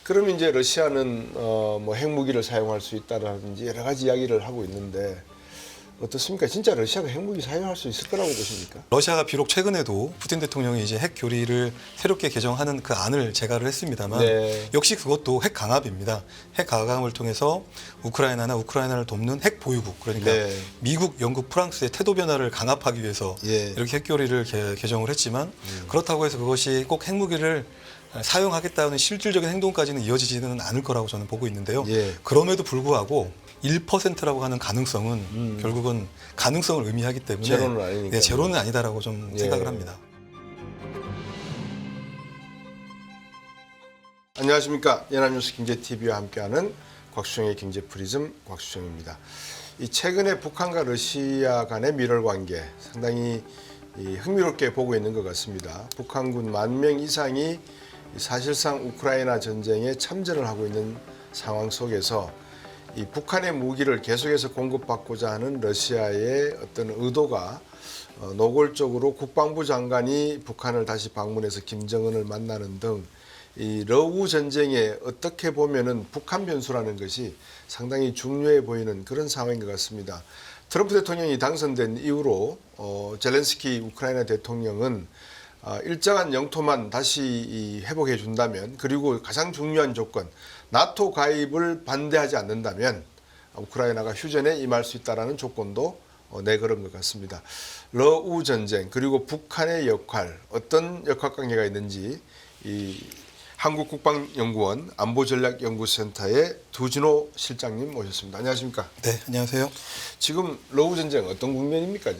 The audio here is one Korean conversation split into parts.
그럼 이제 러시아는 뭐 핵무기를 사용할 수 있다라든지 여러 가지 이야기를 하고 있는데 어떻습니까? 진짜 러시아가 핵무기 사용할 수 있을 거라고 보십니까? 러시아가 비록 최근에도 푸틴 대통령이 이제 핵 교리를 새롭게 개정하는 그 안을 제가를 했습니다만 네. 역시 그것도 핵 강압입니다. 핵 강압을 통해서 우크라이나를 돕는 핵 보유국 그러니까 네. 미국, 영국, 프랑스의 태도 변화를 강압하기 위해서 예. 이렇게 핵 교리를 개정을 했지만 그렇다고 해서 그것이 꼭 핵무기를 사용하겠다는 실질적인 행동까지는 이어지지는 않을 거라고 저는 보고 있는데요. 예. 그럼에도 불구하고 1%라고 하는 가능성은 결국은 가능성을 의미하기 때문에 제로는 아니니까요. 네, 제로는 아니다라고 좀 예. 생각을 합니다. 안녕하십니까. 연합뉴스 경제TV와 함께하는 곽수정의 경제프리즘 곽수정입니다. 이 최근에 북한과 러시아 간의 밀월관계 상당히 흥미롭게 보고 있는 것 같습니다. 북한군 10,000명 이상이 사실상 우크라이나 전쟁에 참전을 하고 있는 상황 속에서 이 북한의 무기를 계속해서 공급받고자 하는 러시아의 어떤 의도가 노골적으로 국방부 장관이 북한을 다시 방문해서 김정은을 만나는 등 이 러우 전쟁에 어떻게 보면은 북한 변수라는 것이 상당히 중요해 보이는 그런 상황인 것 같습니다. 트럼프 대통령이 당선된 이후로 젤렌스키 우크라이나 대통령은 일정한 영토만 다시 회복해 준다면 그리고 가장 중요한 조건 나토 가입을 반대하지 않는다면 우크라이나가 휴전에 임할 수 있다는 조건도 내걸은 것 같습니다. 러우 전쟁 그리고 북한의 역할 어떤 역학관계가 있는지 이 한국국방연구원 안보전략연구센터의 두진호 실장님 모셨습니다. 안녕하십니까? 네, 안녕하세요. 지금 러우 전쟁 어떤 국면입니까?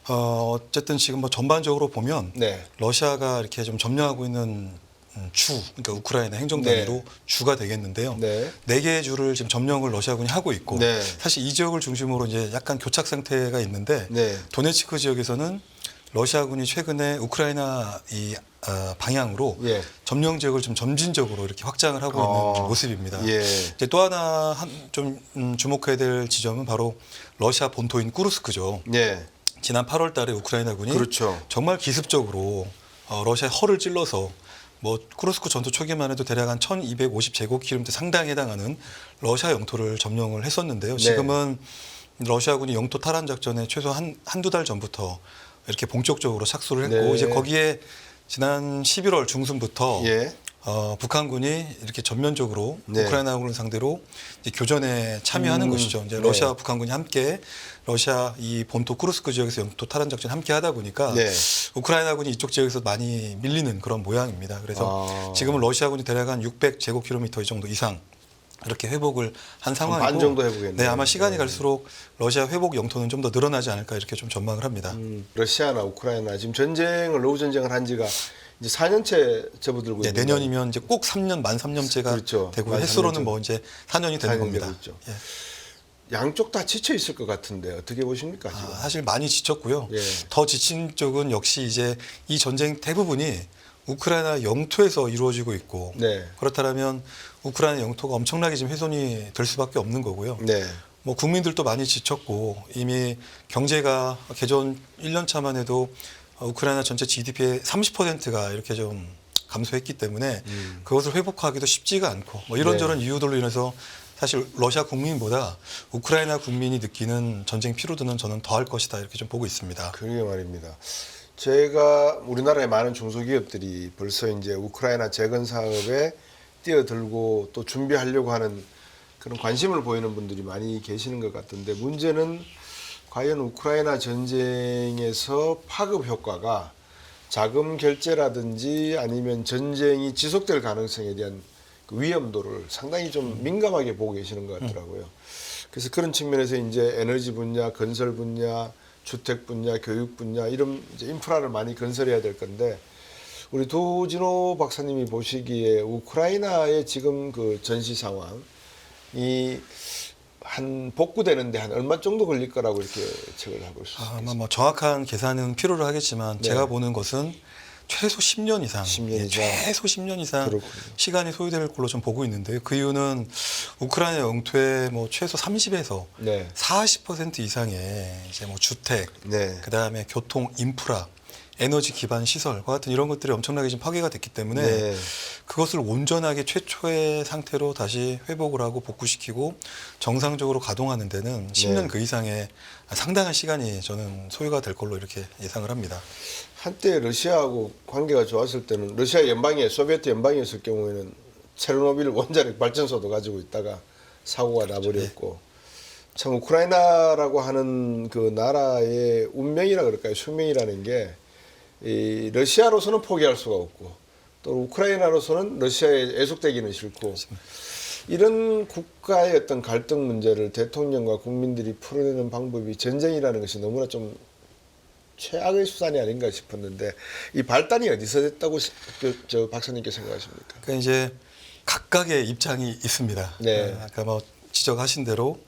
어쨌든 지금 뭐 전반적으로 보면 네. 러시아가 이렇게 좀 점령하고 있는 그러니까 우크라이나 행정 단위로 네. 주가 되겠는데요. 네. 4개의 주를 지금 점령을 러시아군이 하고 있고 네. 사실 이 지역을 중심으로 이제 약간 교착 상태가 있는데 네. 도네츠크 지역에서는 러시아군이 최근에 우크라이나 이 방향으로 예. 점령 지역을 좀 점진적으로 이렇게 확장을 하고 있는 모습입니다. 예. 이제 또 하나 좀 주목해야 될 지점은 바로 러시아 본토인 쿠르스크죠. 네. 지난 8월 달에 우크라이나군이 그렇죠. 정말 기습적으로 러시아의 허를 찔러서 뭐 쿠르스크 전투 초기만 해도 대략 한 1250제곱킬로미터 상당히 해당하는 러시아 영토를 점령을 했었는데요. 네. 지금은 러시아군이 영토 탈환 작전에 최소 한두 달 전부터 이렇게 본격적으로 착수를 했고 네. 이제 거기에 지난 11월 중순부터 예. 북한군이 이렇게 전면적으로 네. 우크라이나군을 상대로 이제 교전에 참여하는 것이죠. 이제 네. 러시아, 북한군이 함께 러시아 이 본토 쿠르스크 지역에서 영토 탈환 작전 함께 하다 보니까 네. 우크라이나군이 이쪽 지역에서 많이 밀리는 그런 모양입니다. 그래서 지금은 러시아군이 대략 한 600제곱킬로미터 정도 이상 이렇게 회복을 한 상황이고 반 정도 회복했네요. 네, 아마 시간이 네. 갈수록 러시아 회복 영토는 좀 더 늘어나지 않을까 이렇게 좀 전망을 합니다. 러시아나 우크라이나 지금 러우 전쟁을 한 지가 이제 4년째 접어들고 네, 있는 내년이면 이제 꼭 3년 만 3년째가 그렇죠. 되고 만 횟수로는 3년째. 뭐 이제 4년이 되는 4년 겁니다. 되고 있죠. 예. 양쪽 다 지쳐 있을 것 같은데 어떻게 보십니까? 지금? 사실 많이 지쳤고요. 예. 더 지친 쪽은 역시 이제 이 전쟁 대부분이 우크라이나 영토에서 이루어지고 있고 네. 그렇다면 우크라이나 영토가 엄청나게 지금 훼손이 될 수밖에 없는 거고요. 네. 뭐 국민들도 많이 지쳤고 이미 경제가 개전 1년 차만 해도 우크라이나 전체 GDP의 30%가 이렇게 좀 감소했기 때문에 그것을 회복하기도 쉽지가 않고 뭐 이런저런 이유들로 인해서 사실 러시아 국민보다 우크라이나 국민이 느끼는 전쟁 피로도는 저는 더할 것이다 이렇게 좀 보고 있습니다. 그러게 말입니다. 제가 우리나라의 많은 중소기업들이 벌써 이제 우크라이나 재건 사업에 뛰어들고 또 준비하려고 하는 그런 관심을 보이는 분들이 많이 계시는 것 같은데 문제는 과연 우크라이나 전쟁에서 파급 효과가 자금 결제라든지 아니면 전쟁이 지속될 가능성에 대한 그 위험도를 상당히 좀 민감하게 보고 계시는 것 같더라고요. 그래서 그런 측면에서 이제 에너지 분야, 건설 분야, 주택 분야, 교육 분야 이런 이제 인프라를 많이 건설해야 될 건데 우리 두진호 박사님이 보시기에 우크라이나의 지금 그 전시 상황이 한 복구되는데 한 얼마 정도 걸릴 거라고 이렇게 예측을 하고 있습니다. 아마 뭐 정확한 계산은 필요로 하겠지만 네. 제가 보는 것은 최소 10년 이상, 10년 이상. 최소 10년 이상 그렇군요. 시간이 소요될 걸로 좀 보고 있는데요. 그 이유는 우크라이나 영토의 뭐 최소 30에서 네. 40% 이상의 이제 뭐 주택, 네. 그다음에 교통, 인프라 에너지 기반 시설과 같은 이런 것들이 엄청나게 지금 파괴가 됐기 때문에 네. 그것을 온전하게 최초의 상태로 다시 회복을 하고 복구시키고 정상적으로 가동하는 데는 10년 네. 그 이상의 상당한 시간이 저는 소요가 될 걸로 이렇게 예상을 합니다. 한때 러시아하고 관계가 좋았을 때는 러시아 연방에 소비에트 연방이었을 경우에는 체르노빌 원자력 발전소도 가지고 있다가 사고가 나버렸고 참 우크라이나라고 하는 그 나라의 운명이라 그럴까요? 숙명이라는 게 이 러시아로서는 포기할 수가 없고 또 우크라이나로서는 러시아에 애속되기는 싫고 이런 국가의 어떤 갈등 문제를 대통령과 국민들이 풀어내는 방법이 전쟁이라는 것이 너무나 좀 최악의 수단이 아닌가 싶었는데 이 발단이 어디서 됐다고 저 박사님께 생각하십니까? 그러니까 이제 각각의 입장이 있습니다. 네. 아까 뭐 지적하신 대로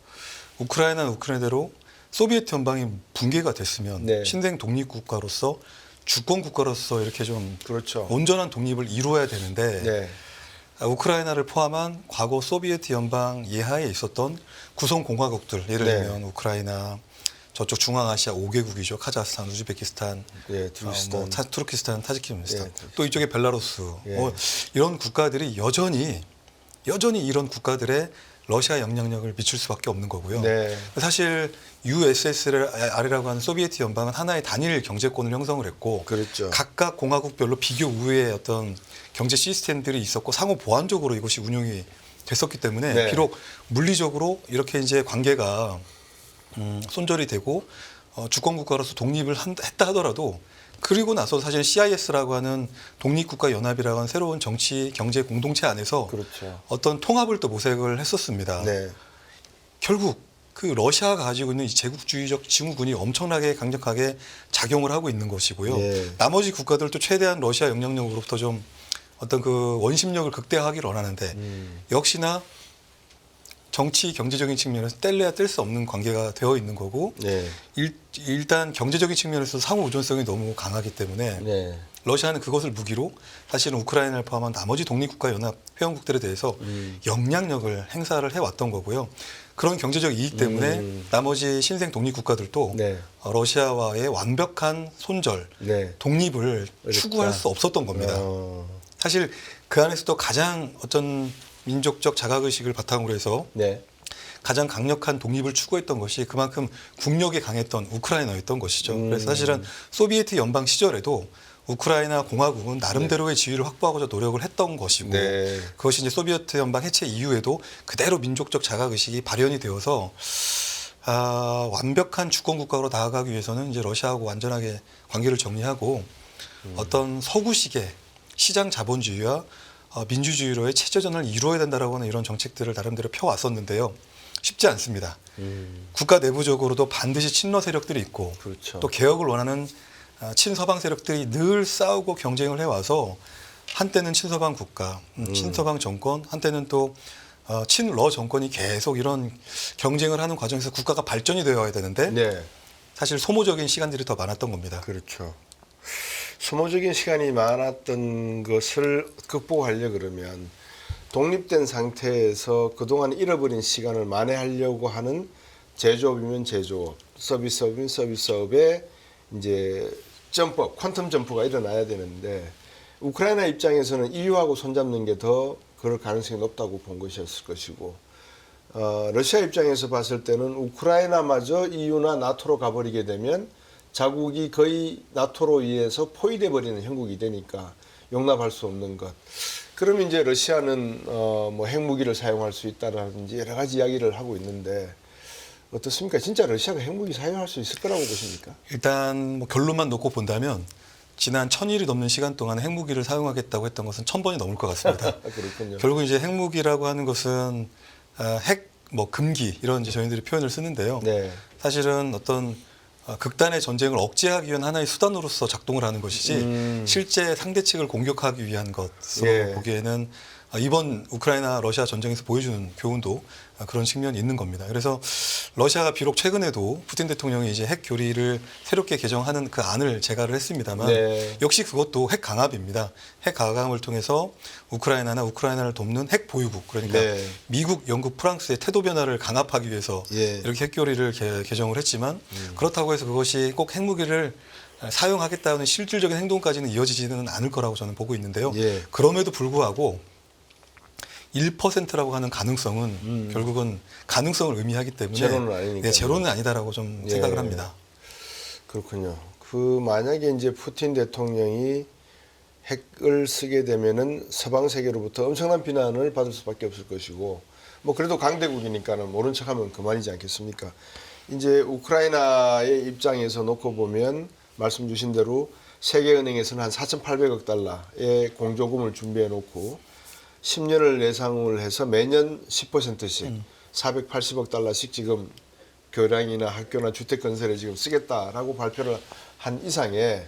우크라이나는 우크라이나대로 소비에트 연방이 붕괴가 됐으면 네. 신생 독립 국가로서 주권 국가로서 이렇게 좀 그렇죠. 온전한 독립을 이루어야 되는데 네. 우크라이나를 포함한 과거 소비에트 연방 예하에 있었던 구성 공화국들 예를 네. 들면 우크라이나 저쪽 중앙아시아 5개국이죠. 카자흐스탄, 우즈베키스탄, 예, 투르키스탄. 투르키스탄, 타지키스탄, 예. 또 이쪽에 벨라루스 예. 뭐 이런 국가들이 여전히 이런 국가들의 러시아 영향력을 미칠 수밖에 없는 거고요. 네. 사실 USSR이라고 하는 소비에트 연방은 하나의 단일 경제권을 형성을 했고 그렇죠. 각각 공화국별로 비교 우위의 어떤 경제 시스템들이 있었고 상호 보완적으로 이것이 운용이 됐었기 때문에 네. 비록 물리적으로 이렇게 이제 관계가 손절이 되고 주권 국가로서 독립을 했다 하더라도 그리고 나서 사실 CIS라고 하는 독립국가 연합이라고 하는 새로운 정치 경제 공동체 안에서 그렇죠. 어떤 통합을 또 모색을 했었습니다. 네. 결국 그 러시아가 가지고 있는 이 제국주의적 징후군이 엄청나게 강력하게 작용을 하고 있는 것이고요. 예. 나머지 국가들도 최대한 러시아 영향력으로부터 좀 어떤 그 원심력을 극대화하기를 원하는데 역시나 정치 경제적인 측면에서 뗄래야 뗄 수 없는 관계가 되어 있는 거고 네. 일단 경제적인 측면에서 상호 의존성이 너무 강하기 때문에 네. 러시아는 그것을 무기로 사실은 우크라이나를 포함한 나머지 독립국가 연합 회원국들에 대해서 영향력을 행사를 해왔던 거고요. 그런 경제적 이익 때문에 나머지 신생 독립국가들도 네. 러시아와의 완벽한 손절, 네. 독립을 어렵다. 추구할 수 없었던 겁니다. 어. 사실 그 안에서도 가장 어떤 민족적 자각의식을 바탕으로 해서 네. 가장 강력한 독립을 추구했던 것이 그만큼 국력이 강했던 우크라이나였던 것이죠. 그래서 사실은 소비에트 연방 시절에도 우크라이나 공화국은 나름대로의 지위를 확보하고자 노력을 했던 것이고 네. 그것이 이제 소비에트 연방 해체 이후에도 그대로 민족적 자각의식이 발현이 되어서 완벽한 주권 국가로 나아가기 위해서는 이제 러시아하고 완전하게 관계를 정리하고 어떤 서구식의 시장 자본주의와 민주주의로의 체제전을 이루어야 된다라고 하는 이런 정책들을 나름대로 펴왔었는데요. 쉽지 않습니다. 국가 내부적으로도 반드시 친러 세력들이 있고 그렇죠. 또 개혁을 원하는 친서방 세력들이 늘 싸우고 경쟁을 해와서 한때는 친서방 국가, 친서방 정권, 한때는 또 친러 정권이 계속 이런 경쟁을 하는 과정에서 국가가 발전이 되어야 되는데 네. 사실 소모적인 시간들이 더 많았던 겁니다. 그렇죠. 소모적인 시간이 많았던 것을 극복하려 그러면 독립된 상태에서 그동안 잃어버린 시간을 만회하려고 하는 제조업이면 제조업, 서비스업이면 서비스업의 이제 점프, 퀀텀 점프가 일어나야 되는데 우크라이나 입장에서는 EU하고 손잡는 게 더 그럴 가능성이 높다고 본 것이었을 것이고 러시아 입장에서 봤을 때는 우크라이나마저 EU나 나토로 가버리게 되면 자국이 거의 나토로 의해서 포위돼 버리는 형국이 되니까 용납할 수 없는 것. 그러면 이제 러시아는 뭐 핵무기를 사용할 수 있다라든지 여러 가지 이야기를 하고 있는데 어떻습니까? 진짜 러시아가 핵무기 사용할 수 있을 거라고 보십니까? 일단 뭐 결론만 놓고 본다면 지난 1000일이 넘는 시간 동안 핵무기를 사용하겠다고 했던 것은 1000번이 넘을 것 같습니다. 그렇군요. 결국 이제 핵무기라고 하는 것은 핵 뭐 금기 이런 이제 저희들이 표현을 쓰는데요. 네. 사실은 어떤 극단의 전쟁을 억제하기 위한 하나의 수단으로서 작동을 하는 것이지 실제 상대 측을 공격하기 위한 것으로 예. 보기에는 이번 우크라이나 러시아 전쟁에서 보여주는 교훈도 그런 측면이 있는 겁니다. 그래서 러시아가 비록 최근에도 푸틴 대통령이 이제 핵 교리를 새롭게 개정하는 그 안을 제가를 했습니다만 네. 역시 그것도 핵 강압입니다. 핵 강압을 통해서 우크라이나를 돕는 핵 보유국 그러니까 네. 미국, 영국, 프랑스의 태도 변화를 강압하기 위해서 예. 이렇게 핵 교리를 개정을 했지만 그렇다고 해서 그것이 꼭 핵무기를 사용하겠다는 실질적인 행동까지는 이어지지는 않을 거라고 저는 보고 있는데요. 예. 그럼에도 불구하고 1%라고 하는 가능성은 결국은 가능성을 의미하기 때문에 제로는 아니니까요. 네, 제로는 아니다라고 좀 예. 생각을 합니다. 그렇군요. 만약에 이제 푸틴 대통령이 핵을 쓰게 되면은 서방 세계로부터 엄청난 비난을 받을 수밖에 없을 것이고, 뭐 그래도 강대국이니까는 모른 척하면 그만이지 않겠습니까? 이제 우크라이나의 입장에서 놓고 보면 말씀 주신 대로 세계은행에서는 한 4,800억 달러의 공조금을 준비해 놓고 10년을 예상을 해서 매년 10%씩 480억 달러씩 지금 교량이나 학교나 주택 건설에 지금 쓰겠다라고 발표를 한 이상에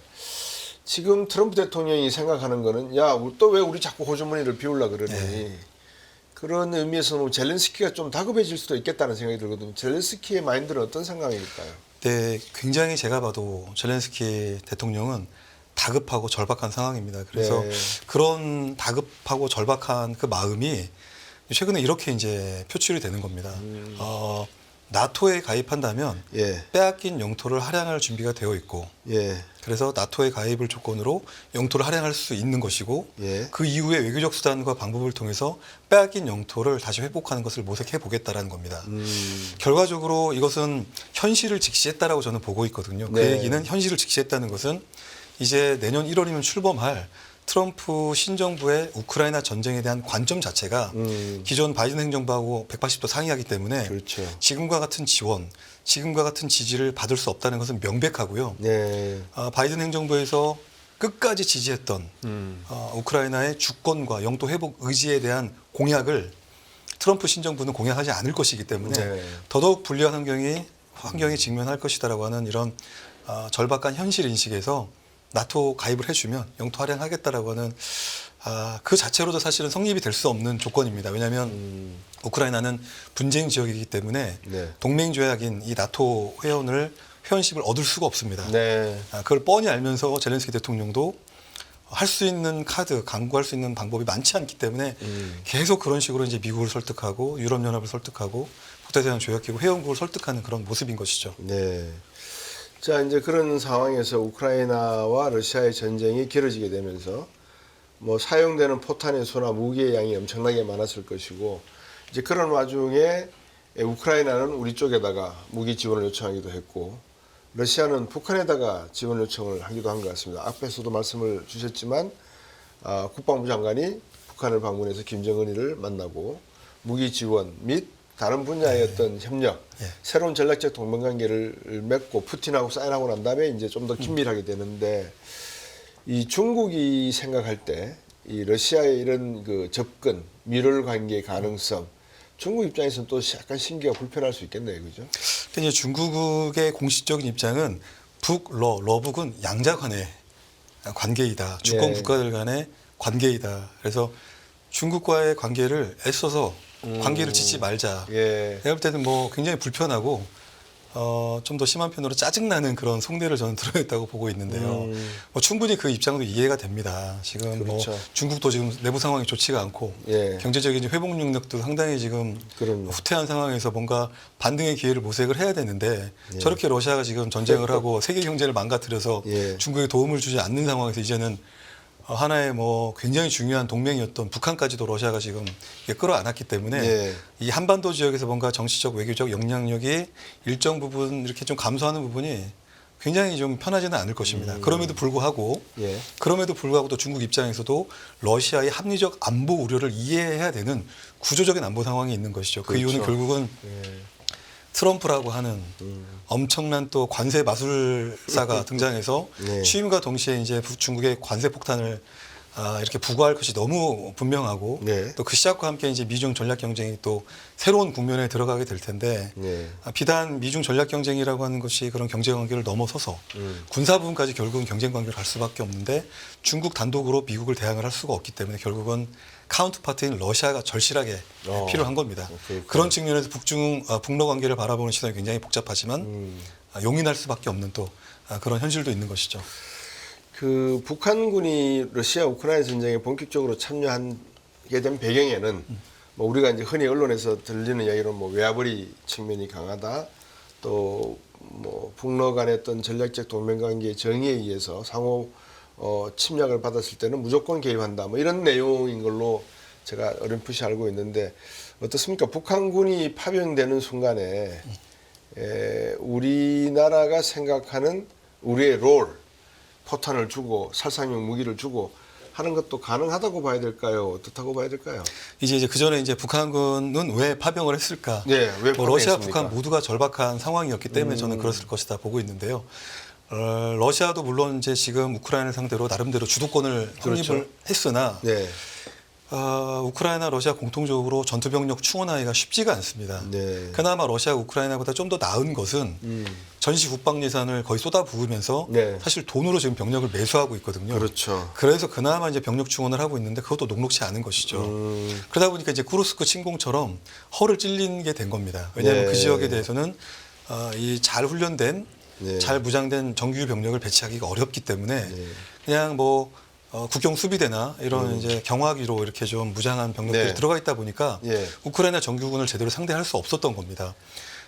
지금 트럼프 대통령이 생각하는 거는 야, 또 왜 우리 자꾸 호주머니를 비우려 그러니 네. 그런 의미에서 는 젤렌스키가 좀 다급해질 수도 있겠다는 생각이 들거든요. 젤렌스키의 마인드는 어떤 생각일까요? 네, 굉장히 제가 봐도 젤렌스키 대통령은 다급하고 절박한 상황입니다. 그래서 네. 그런 다급하고 절박한 그 마음이 최근에 이렇게 이제 표출이 되는 겁니다. 나토에 가입한다면 예, 빼앗긴 영토를 할양할 준비가 되어 있고, 예, 그래서 나토의 가입을 조건으로 영토를 할양할 수 있는 것이고, 예. 그 이후에 외교적 수단과 방법을 통해서 빼앗긴 영토를 다시 회복하는 것을 모색해 보겠다라는 겁니다. 결과적으로 이것은 현실을 직시했다라고 저는 보고 있거든요. 그 네. 얘기는 현실을 직시했다는 것은 이제 내년 1월이면 출범할 트럼프 신정부의 우크라이나 전쟁에 대한 관점 자체가 기존 바이든 행정부하고 180도 상이하기 때문에 그렇죠. 지금과 같은 지원, 지금과 같은 지지를 받을 수 없다는 것은 명백하고요. 네, 바이든 행정부에서 끝까지 지지했던 우크라이나의 주권과 영토 회복 의지에 대한 공약을 트럼프 신정부는 공약하지 않을 것이기 때문에 네. 더더욱 불리한 환경에 직면할 것이다라고 하는 이런 절박한 현실 인식에서 나토 가입을 해주면 영토 할양하겠다라고 하는 그 자체로도 사실은 성립이 될 수 없는 조건입니다. 왜냐하면 우크라이나는 분쟁 지역이기 때문에 네. 동맹 조약인 이 나토 회원십을 얻을 수가 없습니다. 네. 그걸 뻔히 알면서 젤렌스키 대통령도 할 수 있는 카드, 강구할 수 있는 방법이 많지 않기 때문에 계속 그런 식으로 이제 미국을 설득하고 유럽연합을 설득하고 북다시안 조약기구 회원국을 설득하는 그런 모습인 것이죠. 네. 자, 이제 그런 상황에서 우크라이나와 러시아의 전쟁이 길어지게 되면서 뭐 사용되는 포탄의 수나 무기의 양이 엄청나게 많았을 것이고 이제 그런 와중에 우크라이나는 우리 쪽에다가 무기 지원을 요청하기도 했고 러시아는 북한에다가 지원 요청을 하기도 한 것 같습니다. 앞에서도 말씀을 주셨지만 국방부 장관이 북한을 방문해서 김정은이를 만나고 무기 지원 및 다른 분야의 어떤 협력, 새로운 전략적 동맹관계를 맺고 푸틴하고 사인하고 난 다음에 이제 좀 더 긴밀하게 되는데 이 중국이 생각할 때 이 러시아의 이런 그 접근, 밀월 관계의 가능성, 중국 입장에서는 또 약간 신기가 불편할 수 있겠네요, 그죠? 이제 중국의 공식적인 입장은 러북은 양자 간의 관계이다. 주권 네. 국가들 간의 관계이다. 그래서 중국과의 관계를 애써서 관계를 짓지 말자. 예. 내가 볼 때는 뭐 굉장히 불편하고 좀 더 심한 편으로 짜증나는 그런 속내를 저는 드러냈다고 보고 있는데요. 뭐 충분히 그 입장도 이해가 됩니다. 지금 그렇죠. 뭐 중국도 지금 내부 상황이 좋지가 않고 예. 경제적인 회복 능력도 상당히 지금 그럼요. 후퇴한 상황에서 뭔가 반등의 기회를 모색을 해야 되는데 저렇게 러시아가 지금 전쟁을 하고 세계 경제를 망가뜨려서 예. 중국에 도움을 주지 않는 상황에서 이제는 하나의 뭐 굉장히 중요한 동맹이었던 북한까지도 러시아가 지금 끌어안았기 때문에 예. 이 한반도 지역에서 뭔가 정치적 외교적 영향력이 일정 부분 이렇게 좀 감소하는 부분이 굉장히 좀 편하지는 않을 것입니다. 그럼에도 불구하고 예. 또 중국 입장에서도 러시아의 합리적 안보 우려를 이해해야 되는 구조적인 안보 상황이 있는 것이죠. 그 그렇죠. 이유는 결국은 트럼프라고 하는 엄청난 또 관세 마술사가 등장해서 네. 취임과 동시에 이제 중국의 관세 폭탄을 이렇게 부과할 것이 너무 분명하고 네. 또 그 시작과 함께 이제 미중 전략 경쟁이 또 새로운 국면에 들어가게 될 텐데 네. 비단 미중 전략 경쟁이라고 하는 것이 그런 경제 관계를 넘어서서 군사 부분까지 결국은 경쟁 관계를 갈 수밖에 없는데 중국 단독으로 미국을 대항을 할 수가 없기 때문에 결국은 카운터파트인 러시아가 절실하게 필요한 겁니다. 그렇구나. 그런 측면에서 북러 관계를 바라보는 시선이 굉장히 복잡하지만 용인할 수밖에 없는 또 그런 현실도 있는 것이죠. 그 북한군이 러시아 우크라이나 전쟁에 본격적으로 참여하게 된 배경에는 뭐 우리가 이제 흔히 언론에서 들리는 이야기로 뭐 외화벌이 측면이 강하다, 또 뭐 북러 간의 어떤 전략적 동맹관계의 정의에 의해서 상호 침략을 받았을 때는 무조건 개입한다. 뭐 이런 내용인 걸로 제가 어렴풋이 알고 있는데 어떻습니까? 북한군이 파병되는 순간에 우리나라가 생각하는 우리의 롤, 포탄을 주고 살상용 무기를 주고 하는 것도 가능하다고 봐야 될까요? 어떻다고 봐야 될까요? 이제 그 전에 이제 북한군은 왜 파병을 했을까? 네, 왜 뭐 러시아, 파병했습니까? 북한 모두가 절박한 상황이었기 때문에 저는 그랬을 것이다 보고 있는데요. 러시아도 물론 이제 지금 우크라이나를 상대로 나름대로 주도권을 확립을 그렇죠. 했으나 네, 우크라이나, 러시아 공통적으로 전투병력 충원하기가 쉽지가 않습니다. 네. 그나마 러시아, 우크라이나보다 좀 더 나은 것은 전시 국방 예산을 거의 쏟아부으면서 네. 사실 돈으로 지금 병력을 매수하고 있거든요. 그렇죠. 그래서 그나마 이제 병력 충원을 하고 있는데 그것도 녹록치 않은 것이죠. 그러다 보니까 이제 쿠르스크 침공처럼 허를 찔리게 된 겁니다. 왜냐하면 네. 그 지역에 대해서는 이 잘 훈련된, 네. 잘 무장된 정규 병력을 배치하기가 어렵기 때문에 네. 그냥 뭐 국경 수비대나 이런 이제 경화기로 이렇게 좀 무장한 병력들이 네. 들어가 있다 보니까 예. 우크라이나 정규군을 제대로 상대할 수 없었던 겁니다.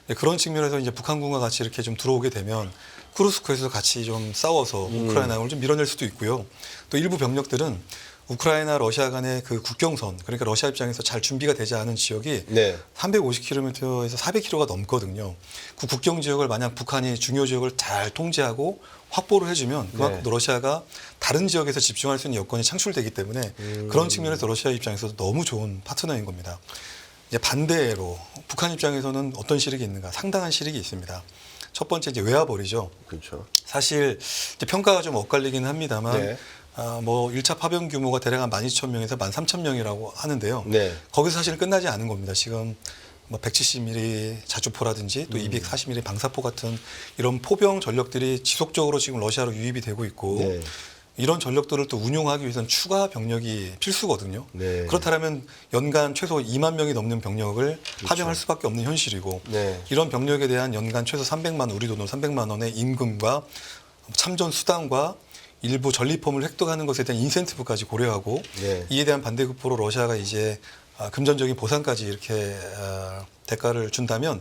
네, 그런 측면에서 이제 북한군과 같이 이렇게 좀 들어오게 되면 쿠르스크에서 같이 좀 싸워서 우크라이나를 좀 밀어낼 수도 있고요. 또 일부 병력들은 우크라이나, 러시아 간의 그 국경선, 그러니까 러시아 입장에서 잘 준비가 되지 않은 지역이 네. 350km에서 400km가 넘거든요. 그 국경 지역을 만약 북한이 중요 지역을 잘 통제하고 확보를 해주면 그만큼 네. 러시아가 다른 지역에서 집중할 수 있는 여건이 창출되기 때문에 그런 측면에서 러시아 입장에서 너무 좋은 파트너인 겁니다. 이제 반대로 북한 입장에서는 어떤 실익이 있는가? 상당한 실익이 있습니다. 첫 번째 이제 외화벌이죠. 그렇죠. 사실 이제 평가가 좀 엇갈리기는 합니다만 네. 뭐 1차 파병 규모가 대략 한 12,000명에서 13,000명이라고 하는데요. 네. 거기서 사실은 끝나지 않은 겁니다. 지금 뭐 170mm 자주포라든지 또 240mm 방사포 같은 이런 포병 전력들이 지속적으로 지금 러시아로 유입이 되고 있고 네. 이런 전력들을 또 운용하기 위해서는 추가 병력이 필수거든요. 네. 그렇다면 연간 최소 2만 명이 넘는 병력을 파병할 수밖에 없는 현실이고 네. 이런 병력에 대한 연간 최소 300만 우리 돈으로 300만 원의 임금과 참전 수당과 일부 전리품을 획득하는 것에 대한 인센티브까지 고려하고 네. 이에 대한 반대급부로 러시아가 이제 금전적인 보상까지 이렇게 대가를 준다면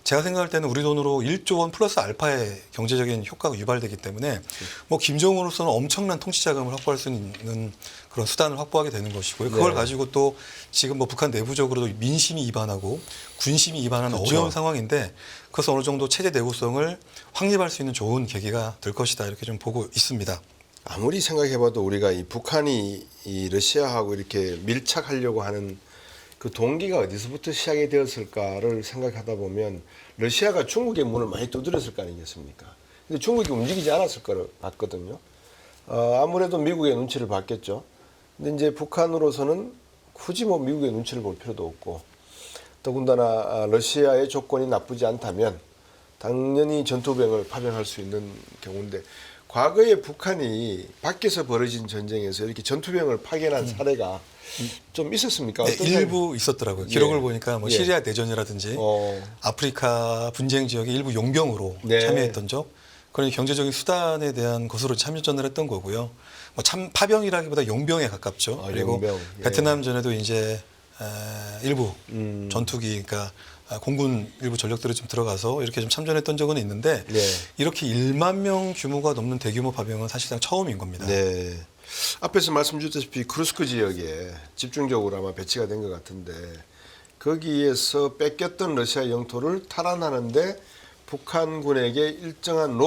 제가 생각할 때는 우리 돈으로 1조 원 플러스 알파의 경제적인 효과가 유발되기 때문에 뭐 김정은으로서는 엄청난 통치 자금을 확보할 수 있는 그런 수단을 확보하게 되는 것이고요. 그걸 네. 가지고 또 지금 뭐 북한 내부적으로도 민심이 이반하고 군심이 이반하는 그렇죠. 어려운 상황인데 그래서 어느 정도 체제 내구성을 확립할 수 있는 좋은 계기가 될 것이다 이렇게 좀 보고 있습니다. 아무리 생각해봐도 우리가 이 북한이 이 러시아하고 이렇게 밀착하려고 하는 그 동기가 어디서부터 시작이 되었을까를 생각하다 보면 러시아가 중국의 문을 많이 두드렸을 거 아니겠습니까? 근데 중국이 움직이지 않았을 거를 봤거든요. 아무래도 미국의 눈치를 봤겠죠. 근데 이제 북한으로서는 굳이 뭐 미국의 눈치를 볼 필요도 없고 더군다나 러시아의 조건이 나쁘지 않다면 당연히 전투병을 파병할 수 있는 경우인데 과거에 북한이 밖에서 벌어진 전쟁에서 이렇게 전투병을 파견한 사례가 좀 있었습니까? 네, 어떤 일부 있었더라고요. 기록을 예. 보니까 뭐 예. 시리아 내전이라든지 어, 아프리카 분쟁 지역에 일부 용병으로 네. 참여했던 적, 그런 경제적인 수단에 대한 것으로 참여전을 했던 거고요. 뭐 참 파병이라기보다 용병에 가깝죠. 그리고 용병. 예. 베트남 전에도 이제 일부 음. 전투기, 그러니까 공군 일부 전력들이 좀 들어가서 이렇게 좀 참전했던 적은 있는데 네. 이렇게 1만 명 규모가 넘는 대규모 파병은 사실상 처음인 겁니다. 네. 앞에서 말씀 주셨다시피 크루스크 지역에 집중적으로 아마 배치가 된 것 같은데 거기에서 뺏겼던 러시아 영토를 탈환하는데 북한군에게 일정한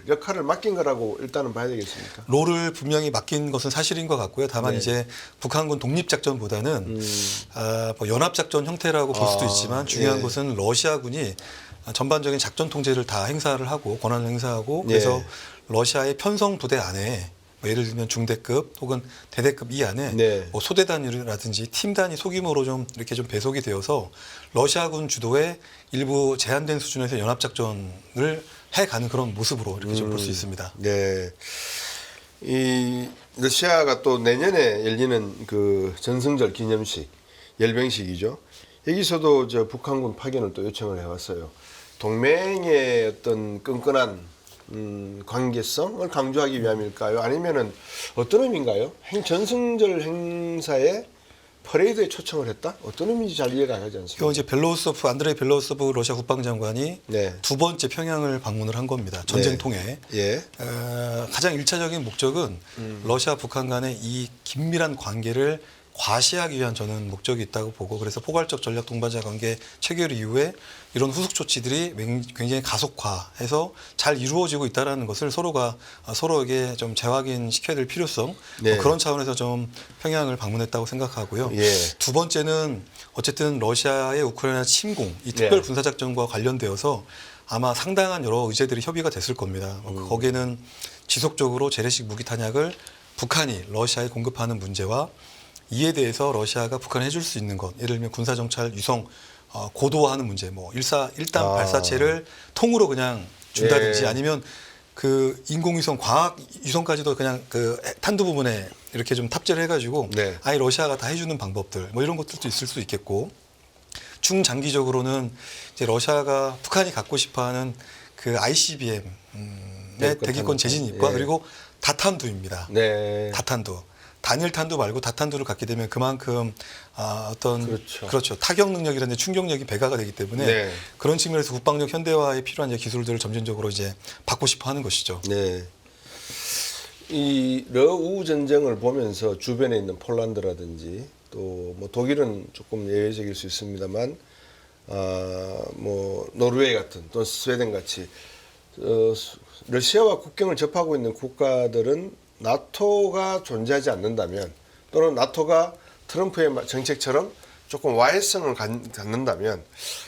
역할을 맡긴 거라고 일단은 봐야 되겠습니까? 롤을 분명히 맡긴 것은 사실인 것 같고요. 다만 네. 이제 북한군 독립작전보다는 뭐 연합작전 형태라고 볼 수도 있지만 중요한 예. 것은 러시아군이 전반적인 작전 통제를 다 행사를 하고 권한을 행사하고 예. 그래서 러시아의 편성 부대 안에 뭐 예를 들면 중대급 혹은 대대급 이 안에 네. 뭐 소대 단위라든지 팀 단위 소규모로 좀 이렇게 좀 배속이 되어서 러시아군 주도의 일부 제한된 수준에서 연합작전을 해가는 그런 모습으로 이렇게 좀 볼 수 있습니다. 네. 이 러시아가 또 내년에 열리는 그 전승절 기념식 열병식이죠. 여기서도 저 북한군 파견을 또 요청을 해왔어요. 동맹의 어떤 끈끈한 관계성을 강조하기 위함일까요? 아니면은 어떤 의미인가요? 전승절 행사에 퍼레이드에 초청을 했다? 어떤 의미인지 잘 이해가 안 가지 않습니까? 이거 이제 안드레이 벨로우소프 러시아 국방장관이 네. 두 번째 평양을 방문을 한 겁니다. 전쟁통에. 예. 가장 일차적인 목적은 러시아 북한 간의 이 긴밀한 관계를 과시하기 위한 저는 목적이 있다고 보고, 그래서 포괄적 전략 동반자 관계 체결 이후에 이런 후속 조치들이 굉장히 가속화해서 잘 이루어지고 있다는 것을 서로에게 좀 재확인시켜야 될 필요성, 네. 그런 차원에서 좀 평양을 방문했다고 생각하고요. 예. 두 번째는 어쨌든 러시아의 우크라이나 침공, 이 특별 군사작전과 관련되어서 아마 상당한 여러 의제들이 협의가 됐을 겁니다. 거기에는 지속적으로 재래식 무기 탄약을 북한이 러시아에 공급하는 문제와 이에 대해서 러시아가 북한에 해줄 수 있는 것, 예를 들면 군사정찰 위성 고도화하는 문제, 뭐 일단 발사체를 통으로 그냥 준다든지, 예. 아니면 그 인공위성, 과학 위성까지도 그냥 그 탄두 부분에 이렇게 좀 탑재를 해가지고 네. 아예 러시아가 다 해주는 방법들, 뭐 이런 것들도 있을 수 있겠고, 중장기적으로는 이제 러시아가 북한이 갖고 싶어하는 그 ICBM의 대기권 재진입과 예. 그리고 다탄두입니다. 네. 다탄두. 단일 탄두 말고 다탄두를 갖게 되면 그만큼 어떤 그렇죠. 타격 능력이라든지 충격력이 배가가 되기 때문에 네. 그런 측면에서 국방력 현대화에 필요한 이제 기술들을 점진적으로 이제 받고 싶어 하는 것이죠. 네. 이 러우 전쟁을 보면서 주변에 있는 폴란드라든지 또 뭐 독일은 조금 예외적일 수 있습니다만, 뭐 노르웨이 같은 또 스웨덴 같이 러시아와 국경을 접하고 있는 국가들은 나토가 존재하지 않는다면, 또는 나토가 트럼프의 정책처럼 조금 와해성을 갖는다면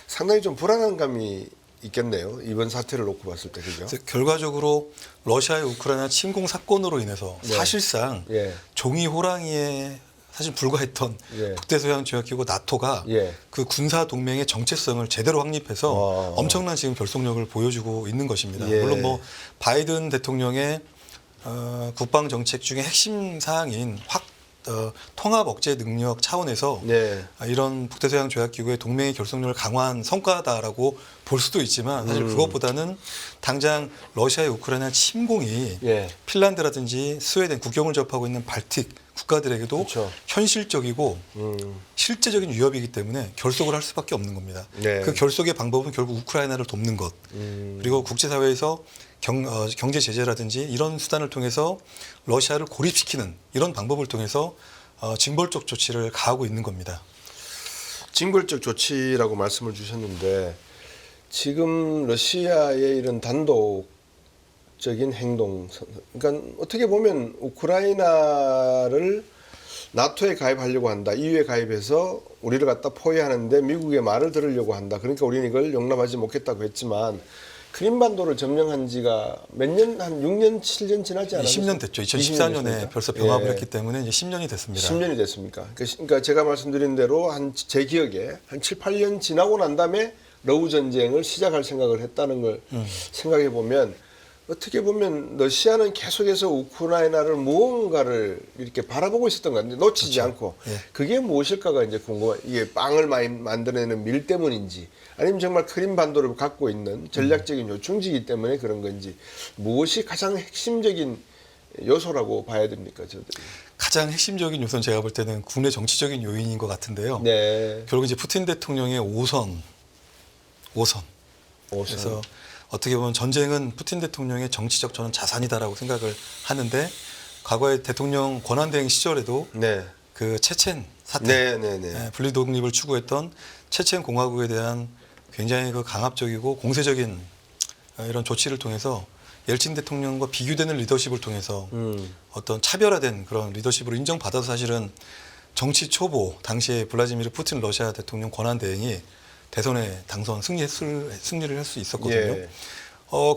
상당히 좀 불안한 감이 있겠네요. 이번 사태를 놓고 봤을 때, 그죠? 결과적으로 러시아의 우크라이나 침공 사건으로 인해서 네. 사실상 예. 종이 호랑이에 사실 불과했던 예. 북대서양 조약기구 나토가 예. 그 군사 동맹의 정체성을 제대로 확립해서 엄청난 지금 결속력을 보여주고 있는 것입니다. 예. 물론 뭐 바이든 대통령의 국방 정책 중에 핵심 사항인 통합 억제 능력 차원에서 네. 이런 북대서양 조약기구의 동맹의 결속력을 강화한 성과다라고 볼 수도 있지만, 사실 그것보다는 당장 러시아의 우크라이나 침공이 예. 핀란드라든지 스웨덴, 국경을 접하고 있는 발틱 국가들에게도 그렇죠. 현실적이고 실제적인 위협이기 때문에 결속을 할 수밖에 없는 겁니다. 네. 그 결속의 방법은 결국 우크라이나를 돕는 것, 그리고 국제사회에서 경제 제재라든지 이런 수단을 통해서 러시아를 고립시키는 이런 방법을 통해서 징벌적 조치를 가하고 있는 겁니다. 징벌적 조치라고 말씀을 주셨는데, 지금 러시아의 이런 단독적인 행동, 그러니까 어떻게 보면 우크라이나를 나토에 가입하려고 한다, EU에 가입해서 우리를 갖다 포위하는데 미국의 말을 들으려고 한다, 그러니까 우리는 이걸 용납하지 못했다고 했지만, 크림반도를 점령한 지가 몇 년, 한 6년, 7년 지나지 않았어요? 20년 됐죠. 2014년에 벌써 병합을 했기 때문에 이제 10년이 됐습니다. 10년이 됐습니까? 그러니까 제가 말씀드린 대로 제 기억에 한 7, 8년 지나고 난 다음에 러우 전쟁을 시작할 생각을 했다는 걸 생각해 보면, 어떻게 보면 러시아는 계속해서 우크라이나를 무언가를 이렇게 바라보고 있었던 것 같은데 놓치지 않고, 예. 그게 무엇일까가 이제 궁금해요. 이게 빵을 많이 만들어내는 밀 때문인지, 아니면 정말 크림반도를 갖고 있는 전략적인 요충지이기 때문에 그런 건지, 무엇이 가장 핵심적인 요소라고 봐야 됩니까, 저들이? 가장 핵심적인 요소는 제가 볼 때는 국내 정치적인 요인인 것 같은데요. 네. 결국 이제 푸틴 대통령의 5선. 그래서 어떻게 보면 전쟁은 푸틴 대통령의 정치적 저는 자산이다라고 생각을 하는데, 과거에 대통령 권한대행 시절에도 네. 그 체첸 사태, 네. 분리 독립을 추구했던 체첸 공화국에 대한 굉장히 그 강압적이고 공세적인 이런 조치를 통해서 옐친 대통령과 비교되는 리더십을 통해서 어떤 차별화된 그런 리더십으로 인정받아서 사실은 정치 초보 당시에 블라디미르 푸틴 러시아 대통령 권한대행이 대선에 승리를 할 수 있었거든요. 예.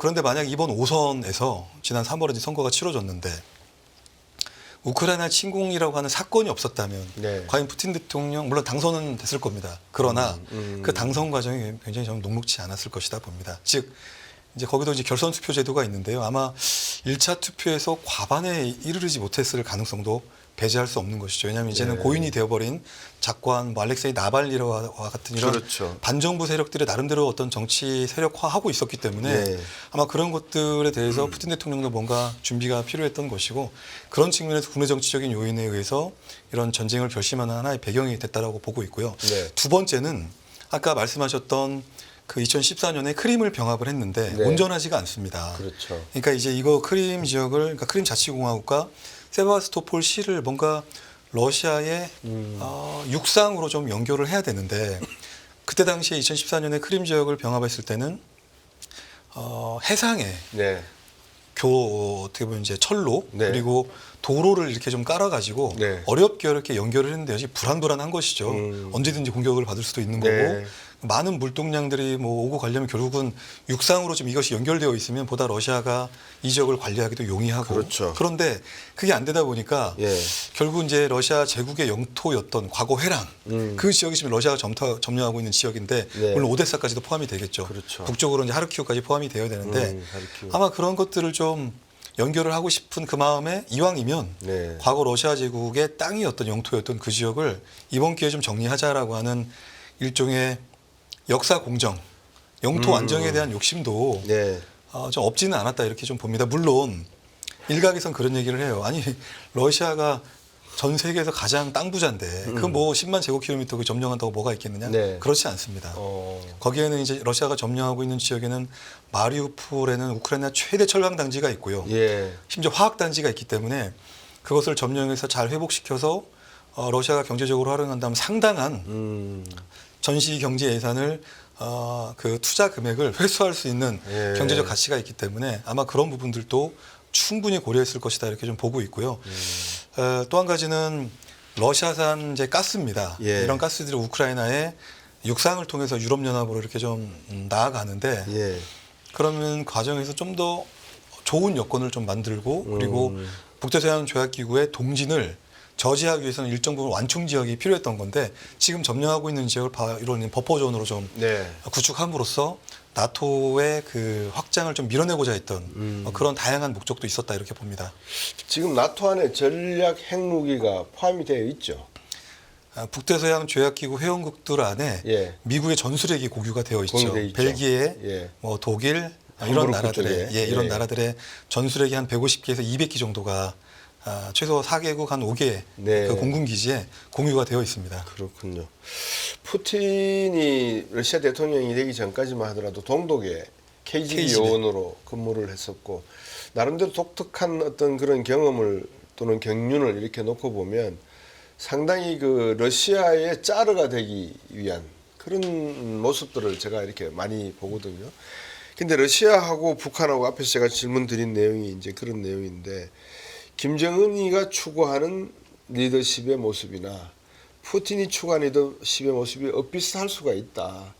그런데 만약 이번 5선에서 지난 3월에 선거가 치러졌는데 우크라이나 침공이라고 하는 사건이 없었다면 네. 과연 푸틴 대통령, 물론 당선은 됐을 겁니다. 그러나 그 당선 과정이 굉장히 저는 녹록지 않았을 것이다 봅니다. 즉 이제 거기도 이제 결선 투표 제도가 있는데요. 아마 1차 투표에서 과반에 이르지 못했을 가능성도 배제할 수 없는 것이죠. 왜냐하면 이제는 네. 고인이 되어버린 작관, 뭐 알렉세이 나발리와 같은 이런 그렇죠. 반정부 세력들이 나름대로 어떤 정치 세력화하고 있었기 때문에 네. 아마 그런 것들에 대해서 푸틴 대통령도 뭔가 준비가 필요했던 것이고 그런 측면에서 국내 정치적인 요인에 의해서 이런 전쟁을 결심하는 하나의 배경이 됐다라고 보고 있고요. 네. 두 번째는 아까 말씀하셨던 그 2014년에 크림을 병합을 했는데 네. 온전하지가 않습니다. 그렇죠. 그러니까 이제 이거 크림 지역을 그러니까 크림 자치공화국과 세바스토폴 시를 뭔가 러시아의 육상으로 좀 연결을 해야 되는데 그때 당시에 2014년에 크림 지역을 병합했을 때는 해상에 네. 어떻게 보면 이제 철로 네. 그리고 도로를 이렇게 좀 깔아가지고 네. 어렵게 연결을 했는데 역시 불안불안한 것이죠. 언제든지 공격을 받을 수도 있는 거고 네. 많은 물동량들이 뭐 오고 가려면 결국은 육상으로 좀 이것이 연결되어 있으면 보다 러시아가 이 지역을 관리하기도 용이하고 그렇죠. 그런데 그게 안 되다 보니까 예. 결국 이제 러시아 제국의 영토였던 과거 회랑 그 지역이 지금 러시아가 점령하고 있는 지역인데 네. 물론 오데사까지도 포함이 되겠죠. 그렇죠. 북쪽으로 이제 하르키우까지 포함이 되어야 되는데 하르키우. 아마 그런 것들을 좀 연결을 하고 싶은 그 마음에 이왕이면 네. 과거 러시아 제국의 땅이었던 영토였던 그 지역을 이번 기회에 좀 정리하자라고 하는 일종의 역사 공정, 영토 안정에 대한 욕심도 네. 좀 없지는 않았다 이렇게 좀 봅니다. 물론 일각에선 그런 얘기를 해요. 아니 러시아가 전 세계에서 가장 땅 부자인데 그 뭐 10만 제곱킬로미터 그 점령한다고 뭐가 있겠느냐? 네. 그렇지 않습니다. 거기에는 이제 러시아가 점령하고 있는 지역에는 마리우폴에는 우크라이나 최대 철강 단지가 있고요. 예. 심지어 화학 단지가 있기 때문에 그것을 점령해서 잘 회복시켜서 러시아가 경제적으로 활용한다면 상당한 전시 경제 예산을 그 투자 금액을 회수할 수 있는 예. 경제적 가치가 있기 때문에 아마 그런 부분들도 충분히 고려했을 것이다 이렇게 좀 보고 있고요. 또 한 가지는 러시아산 이제 가스입니다. 예. 이런 가스들이 우크라이나에 육상을 통해서 유럽 연합으로 이렇게 좀 나아가는데 예. 그러면 과정에서 좀 더 좋은 여건을 좀 만들고 그리고 북대서양 조약 기구의 동진을 저지하기 위해서는 일정 부분 완충 지역이 필요했던 건데 지금 점령하고 있는 지역을 이런 버퍼존으로 좀 네. 구축함으로써 나토의 그 확장을 좀 밀어내고자 했던 그런 다양한 목적도 있었다 이렇게 봅니다. 지금 나토 안에 전략 핵무기가 포함이 되어 있죠. 북대서양 조약기구 회원국들 안에 예. 미국의 전술핵이 공유가 되어 있죠. 공유돼 있죠. 벨기에, 예. 뭐 독일 함부르크 이런 나라들의 쪽에. 이런 예. 나라들의 전술핵이 한 150기에서 200기 정도가 최소 4개국 한 5개 네. 그 공군 기지에 공유가 되어 있습니다. 그렇군요. 푸틴이 러시아 대통령이 되기 전까지만 하더라도 동독에 KGB 요원으로 근무를 했었고 나름대로 독특한 어떤 그런 경험을 또는 경륜을 이렇게 놓고 보면 상당히 그 러시아의 짜르가 되기 위한 그런 모습들을 제가 이렇게 많이 보거든요. 근데 러시아하고 북한하고 앞에서 제가 질문 드린 내용이 이제 그런 내용인데 김정은이가 추구하는 리더십의 모습이나 푸틴이 추구하는 리더십의 모습이 엇비슷할 수가 있다.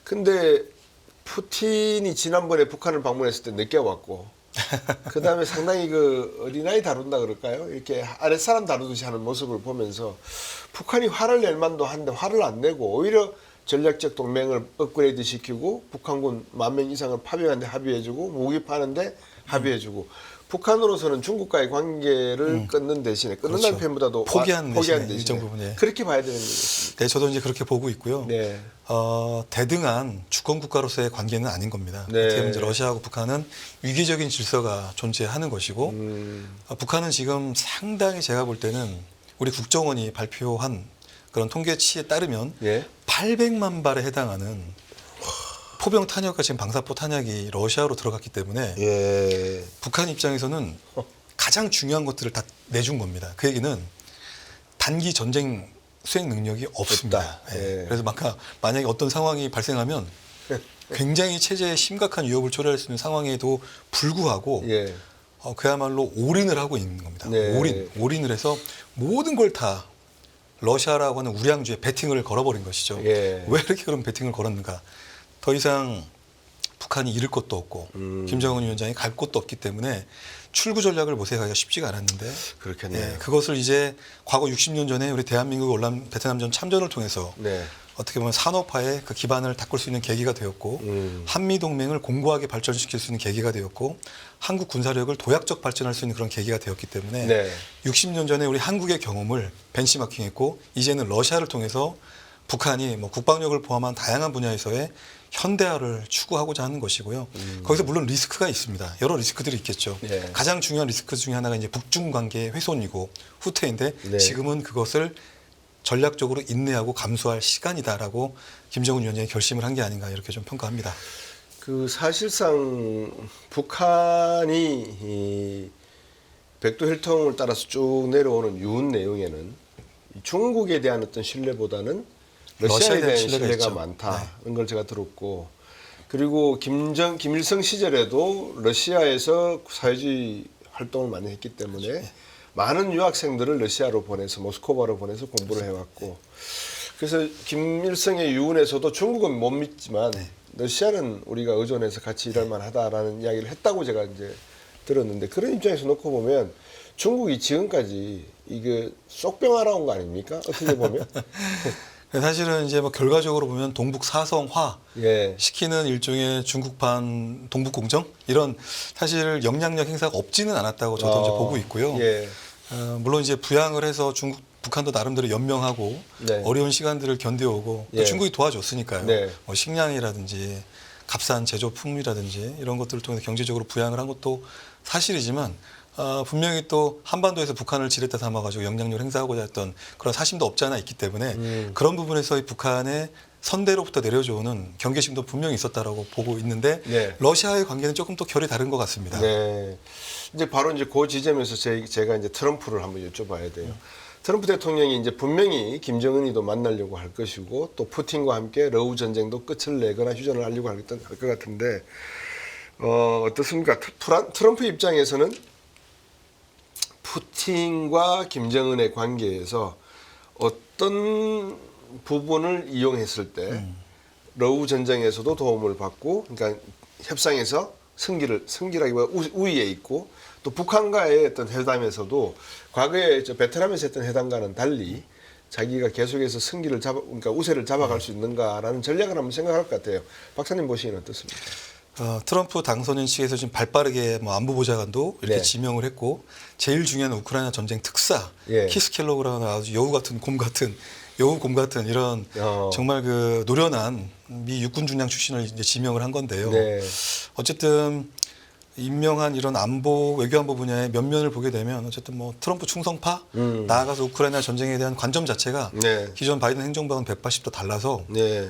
근데 푸틴이 지난번에 북한을 방문했을 때 늦게 왔고 그 다음에 상당히 그 어린아이 다룬다 그럴까요? 이렇게 아랫사람 다루듯이 하는 모습을 보면서 북한이 화를 낼 만도 한데 화를 안 내고 오히려 전략적 동맹을 업그레이드 시키고 북한군 10,000명 이상을 파병하는데 합의해주고 무기 파는데 합의해주고 북한으로서는 중국과의 관계를 끊는 대신에 끊는다는 그렇죠. 표현보다도 포기한 대신에 대신에 일정 부분에. 그렇게 봐야 되는 거겠습니다. 네, 저도 이제 그렇게 보고 있고요. 네. 대등한 주권 국가로서의 관계는 아닌 겁니다. 네. 어떻게 보면 이제 러시아하고 북한은 위기적인 질서가 존재하는 것이고 북한은 지금 상당히 제가 볼 때는 우리 국정원이 발표한 그런 통계치에 따르면 예. 800만 발에 해당하는 포병 탄약과 지금 방사포 탄약이 러시아로 들어갔기 때문에 예. 북한 입장에서는 가장 중요한 것들을 다 내준 겁니다. 그 얘기는 단기 전쟁 수행 능력이 없습니다. 없다. 예. 예. 그래서 만약에 어떤 상황이 발생하면 굉장히 체제에 심각한 위협을 초래할 수 있는 상황에도 불구하고 예. 그야말로 올인을 하고 있는 겁니다. 네. 올인을 해서 모든 걸 다 러시아라고 하는 우량주에 베팅을 걸어버린 것이죠. 예. 왜 이렇게 그런 베팅을 걸었는가? 더 이상 북한이 잃을 것도 없고 김정은 위원장이 갈 곳도 없기 때문에 출구 전략을 모색하기가 쉽지가 않았는데 그렇겠네요. 예, 그것을 이제 과거 60년 전에 우리 대한민국 올란 베트남전 참전을 통해서 네. 어떻게 보면 산업화의 그 기반을 닦을 수 있는 계기가 되었고 한미 동맹을 공고하게 발전시킬 수 있는 계기가 되었고 한국 군사력을 도약적 발전할 수 있는 그런 계기가 되었기 때문에 네. 60년 전에 우리 한국의 경험을 벤치마킹했고 이제는 러시아를 통해서 북한이 뭐 국방력을 포함한 다양한 분야에서의 현대화를 추구하고자 하는 것이고요. 거기서 물론 리스크가 있습니다. 여러 리스크들이 있겠죠. 네. 가장 중요한 리스크 중에 하나가 이제 북중 관계의 훼손이고 후퇴인데 네. 지금은 그것을 전략적으로 인내하고 감수할 시간이다라고 김정은 위원장이 결심을 한 게 아닌가 이렇게 좀 평가합니다. 그 사실상 북한이 이 백도 혈통을 따라서 쭉 내려오는 유은 내용에는 중국에 대한 어떤 신뢰보다는 러시아에 대한 신뢰가 있죠. 많다는 걸 제가 들었고, 그리고 김일성 시절에도 러시아에서 사회주의 활동을 많이 했기 때문에 많은 유학생들을 러시아로 보내서 모스크바로 보내서 공부를 해왔고, 그래서 김일성의 유언에서도 중국은 못 믿지만 러시아는 우리가 의존해서 같이 일할 만하다라는 이야기를 했다고 제가 이제 들었는데, 그런 입장에서 놓고 보면 중국이 지금까지 이게 쏙병하러 온 거 아닙니까? 어떻게 보면. 사실은 이제 뭐 결과적으로 보면 동북 사성화 예. 시키는 일종의 중국판 동북 공정 이런 사실 영향력 행사가 없지는 않았다고 저도 이제 보고 있고요. 예. 물론 이제 부양을 해서 북한도 나름대로 연명하고 네. 어려운 시간들을 견뎌오고 또 예. 중국이 도와줬으니까요. 네. 뭐 식량이라든지 값싼 제조품이라든지 이런 것들을 통해서 경제적으로 부양을 한 것도 사실이지만 분명히 또 한반도에서 북한을 지렛대 삼아가지고 영향력을 행사하고자 했던 그런 사심도 없지 않아 있기 때문에 그런 부분에서 북한의 선대로부터 내려져오는 경계심도 분명히 있었다라고 보고 있는데 네. 러시아의 관계는 조금 또 결이 다른 것 같습니다. 네. 이제 바로 이제 그 지점에서 제가 이제 트럼프를 한번 여쭤봐야 돼요. 트럼프 대통령이 이제 분명히 김정은이도 만나려고 할 것이고 또 푸틴과 함께 러우 전쟁도 끝을 내거나 휴전을 하려고 할 것 같은데 어떻습니까? 트럼프 입장에서는 푸틴과 김정은의 관계에서 어떤 부분을 이용했을 때 러우 전쟁에서도 도움을 받고, 그러니까 협상에서 승기라기보다 우위에 있고, 또 북한과의 어떤 회담에서도 과거에 베트남에서 했던 회담과는 달리 자기가 계속해서 그러니까 우세를 잡아갈 수 있는가라는 전략을 한번 생각할 것 같아요. 박사님 보시기는 어떻습니까? 트럼프 당선인 측에서 지금 발빠르게 뭐 안보보좌관도 이렇게 네. 지명을 했고 제일 중요한 우크라이나 전쟁 특사 예. 키스켈로그라는 아주 여우 같은 곰 같은 이런 정말 그 노련한 미 육군 중장 출신을 이제 지명을 한 건데요. 네. 어쨌든 임명한 이런 안보 외교안보 분야의 면면을 보게 되면 어쨌든 뭐 트럼프 충성파 나아가서 우크라이나 전쟁에 대한 관점 자체가 네. 기존 바이든 행정부와는 180도 달라서 네.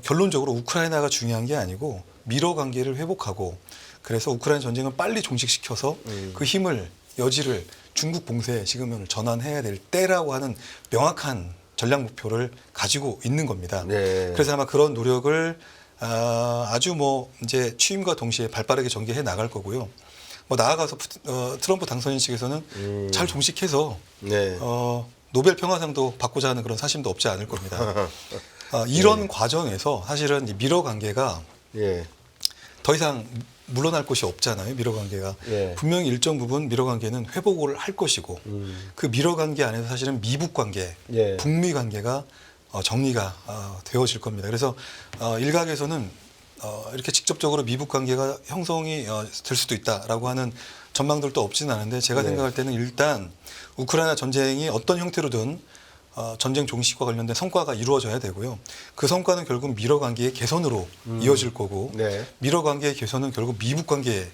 결론적으로 우크라이나가 중요한 게 아니고 미러 관계를 회복하고 그래서 우크라이나 전쟁을 빨리 종식시켜서 그 힘을 여지를 중국 봉쇄에 지금은 전환해야 될 때라고 하는 명확한 전략 목표를 가지고 있는 겁니다. 네. 그래서 아마 그런 노력을 아주 뭐 이제 취임과 동시에 발빠르게 전개해 나갈 거고요. 뭐 나아가서 트럼프 당선인 측에서는 잘 종식해서 네. 노벨 평화상도 받고자 하는 그런 사심도 없지 않을 겁니다. 이런 과정에서 사실은 이 미러 관계가 예. 더 이상 물러날 곳이 없잖아요. 미러 관계가 예. 분명히 일정 부분 미러 관계는 회복을 할 것이고 그 미러 관계 안에서 사실은 미북 관계, 예. 북미 관계가 정리가 되어질 겁니다. 그래서 일각에서는 이렇게 직접적으로 미북 관계가 형성이 될 수도 있다라고 하는 전망들도 없지는 않은데 제가 네. 생각할 때는 일단 우크라이나 전쟁이 어떤 형태로든 전쟁 종식과 관련된 성과가 이루어져야 되고요. 그 성과는 결국 미러 관계의 개선으로 이어질 거고 네. 미러 관계의 개선은 결국 미북 관계를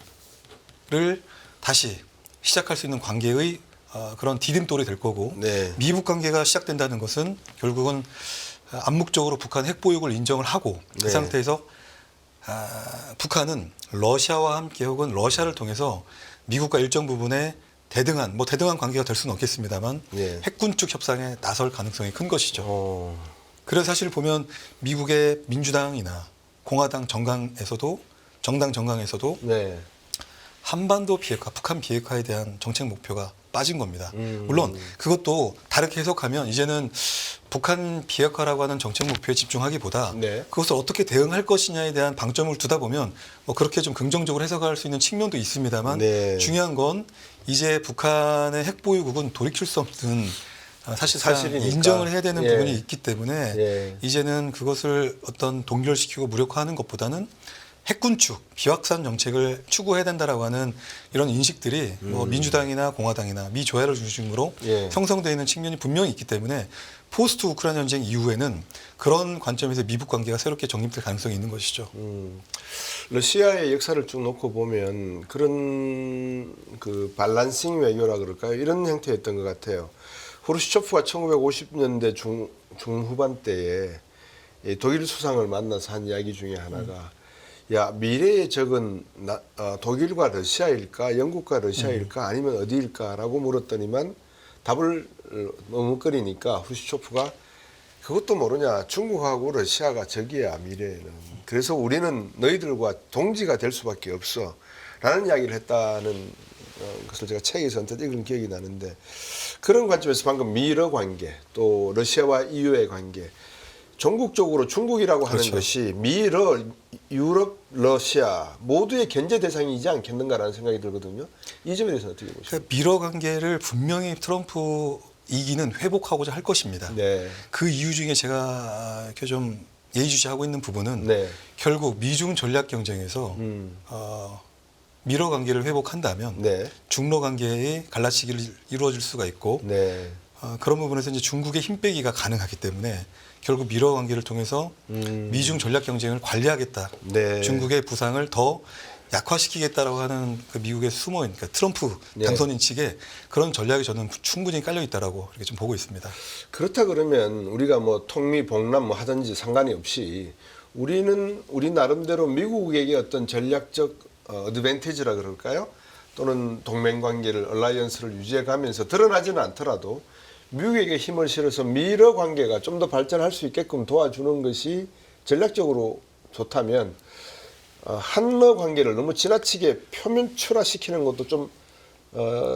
다시 시작할 수 있는 관계의 그런 디딤돌이 될 거고 네. 미북 관계가 시작된다는 것은 결국은 암묵적으로 북한 핵 보유국을 인정을 하고 그 네. 상태에서 북한은 러시아와 함께 혹은 러시아를 통해서 미국과 일정 부분의 대등한 관계가 될 수는 없겠습니다만 네. 핵군축 협상에 나설 가능성이 큰 것이죠. 그래서 그래서 사실 보면 미국의 민주당이나 공화당 정당 정강에서도 네. 한반도 비핵화, 북한 비핵화에 대한 정책 목표가 빠진 겁니다. 물론 그것도 다르게 해석하면 이제는 북한 비핵화라고 하는 정책 목표에 집중하기보다 네. 그것을 어떻게 대응할 것이냐에 대한 방점을 두다 보면 뭐 그렇게 좀 긍정적으로 해석할 수 있는 측면도 있습니다만 네. 중요한 건 이제 북한의 핵 보유국은 돌이킬 수 없는 사실상 사실이니까. 인정을 해야 되는 예. 부분이 있기 때문에 예. 이제는 그것을 어떤 동결시키고 무력화하는 것보다는 핵군축, 비확산 정책을 추구해야 된다라고 하는 이런 인식들이 뭐 민주당이나 공화당이나 미 조야를 중심으로 예. 형성되어 있는 측면이 분명히 있기 때문에 포스트 우크라이나 전쟁 이후에는 그런 관점에서 미북 관계가 새롭게 정립될 가능성이 있는 것이죠. 러시아의 역사를 쭉 놓고 보면 그런 그 밸런싱 외교라 그럴까요? 이런 형태였던 것 같아요. 후르시초프가 1950년대 중후반 때에 이 독일 수상을 만나서 한 이야기 중에 하나가 야, 미래의 적은 독일과 러시아일까, 영국과 러시아일까, 아니면 어디일까라고 물었더니만 답을 머뭇거리니까 후르시초프가 그것도 모르냐, 중국하고 러시아가 적이야, 미래에는. 그래서 우리는 너희들과 동지가 될 수밖에 없어 라는 이야기를 했다는 것을 제가 책에서 언뜻 읽은 기억이 나는데, 그런 관점에서 방금 미러 관계, 또 러시아와 EU의 관계, 전국적으로 중국이라고 하는 그렇죠. 것이 미러, 유럽, 러시아 모두의 견제 대상이지 않겠는가라는 생각이 들거든요. 이 점에 대해서 어떻게 보십니까? 그러니까 미러 관계를 분명히 트럼프 이기는 회복하고자 할 것입니다. 네. 그 이유 중에 제가 이렇게 좀 예의주시하고 있는 부분은 네. 결국 미중 전략 경쟁에서 미러 관계를 회복한다면 네. 중러 관계의 갈라치기를 이루어질 수가 있고 네. 그런 부분에서 이제 중국의 힘 빼기가 가능하기 때문에 결국 미러 관계를 통해서 미중 전략 경쟁을 관리하겠다. 네. 중국의 부상을 더 약화시키겠다라고 하는 그 미국의 숨어있는 그러니까 트럼프 네. 당선인 측에 그런 전략이 저는 충분히 깔려 있다라고 이렇게 좀 보고 있습니다. 그렇다 그러면 우리가 뭐 통미 복남 뭐 하든지 상관이 없이 우리는 우리 나름대로 미국에게 어떤 전략적 어드밴티지라 그럴까요? 또는 동맹 관계를 얼라이언스를 유지해 가면서 드러나지는 않더라도 미국에게 힘을 실어서 미러 관계가 좀 더 발전할 수 있게끔 도와주는 것이 전략적으로 좋다면 한러 관계를 너무 지나치게 표면출화시키는 것도 좀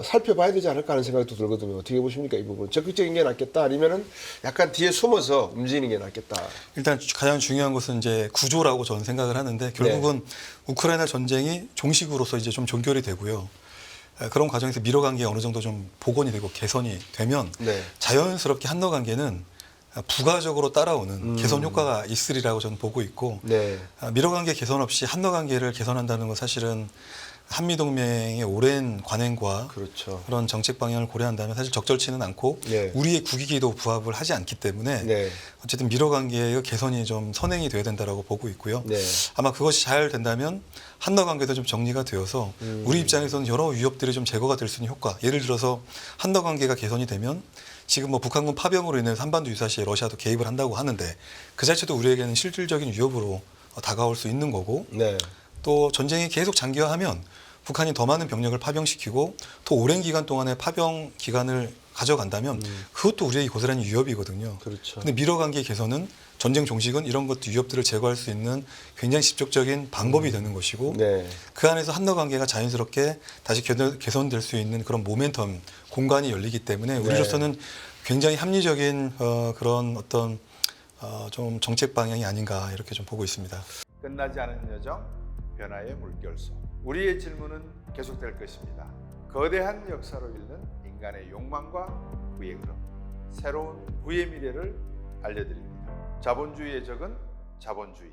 살펴봐야 되지 않을까 하는 생각이 또 들거든요. 어떻게 보십니까, 이 부분? 적극적인 게 낫겠다, 아니면은 약간 뒤에 숨어서 움직이는 게 낫겠다. 일단 가장 중요한 것은 이제 구조라고 저는 생각을 하는데 결국은 우크라이나 전쟁이 종식으로서 이제 좀 종결이 되고요. 그런 과정에서 미러 관계가 어느 정도 좀 복원이 되고 개선이 되면 네. 자연스럽게 한러 관계는 부가적으로 따라오는 개선 효과가 있으리라고 저는 보고 있고 네. 미러 관계 개선 없이 한러 관계를 개선한다는 건 사실은 한미 동맹의 오랜 관행과 그렇죠. 그런 정책 방향을 고려한다면 사실 적절치는 않고 네. 우리의 국익에도 부합을 하지 않기 때문에 네. 어쨌든 미러 관계의 개선이 좀 선행이 돼야 된다라고 보고 있고요. 네. 아마 그것이 잘 된다면 한러 관계도 좀 정리가 되어서 우리 입장에서는 여러 위협들이 좀 제거가 될 수 있는 효과. 예를 들어서 한러 관계가 개선이 되면 지금 뭐 북한군 파병으로 인해서 한반도 유사시에 러시아도 개입을 한다고 하는데 그 자체도 우리에게는 실질적인 위협으로 다가올 수 있는 거고 네. 또 전쟁이 계속 장기화하면 북한이 더 많은 병력을 파병시키고 더 오랜 기간 동안의 파병 기간을 가져간다면 그것도 우리에게 고스란히 위협이거든요. 그렇죠. 근데 미러 관계 개선은 전쟁 종식은 이런 것도 위협들을 제거할 수 있는 굉장히 직접적인 방법이 되는 것이고 네. 그 안에서 한러 관계가 자연스럽게 다시 개선될 수 있는 그런 모멘텀 공간이 열리기 때문에 우리로서는 굉장히 합리적인 그런 어떤 좀 정책 방향이 아닌가 이렇게 좀 보고 있습니다. 끝나지 않은 여정, 변화의 물결소. 우리의 질문은 계속될 것입니다. 거대한 역사로 읽는 인간의 욕망과 부의 흐름, 새로운 부의 미래를 알려드립니다. 자본주의의 적은 자본주의.